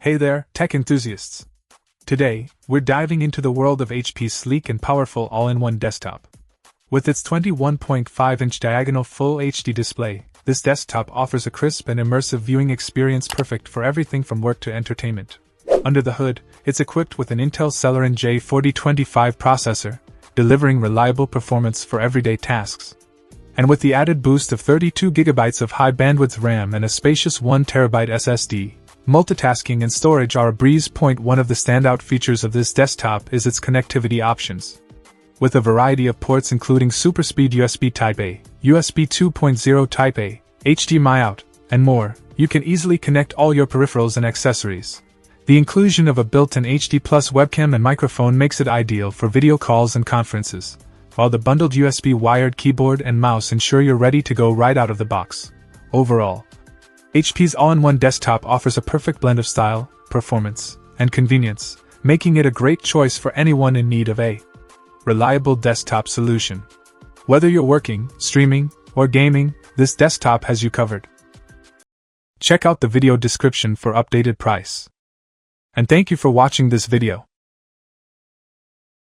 Hey there, tech enthusiasts! Today, we're diving into the world of HP's sleek and powerful all-in-one desktop. With its 21.5-inch diagonal Full HD display, this desktop offers a crisp and immersive viewing experience perfect for everything from work to entertainment. Under the hood, it's equipped with an Intel Celeron J4025 processor, delivering reliable performance for everyday tasks. And with the added boost of 32GB of high-bandwidth RAM and a spacious 1TB SSD, multitasking and storage are a breeze. One of the standout features of this desktop is its connectivity options. With a variety of ports including SuperSpeed USB Type-A, USB 2.0 Type-A, HDMI out, and more, you can easily connect all your peripherals and accessories. The inclusion of a built-in HD Plus webcam and microphone makes it ideal for video calls and conferences, while the bundled USB wired keyboard and mouse ensure you're ready to go right out of the box. Overall, HP's all-in-one desktop offers a perfect blend of style, performance, and convenience, making it a great choice for anyone in need of a reliable desktop solution. Whether you're working, streaming, or gaming, this desktop has you covered. Check out the video description for updated price. And thank you for watching this video.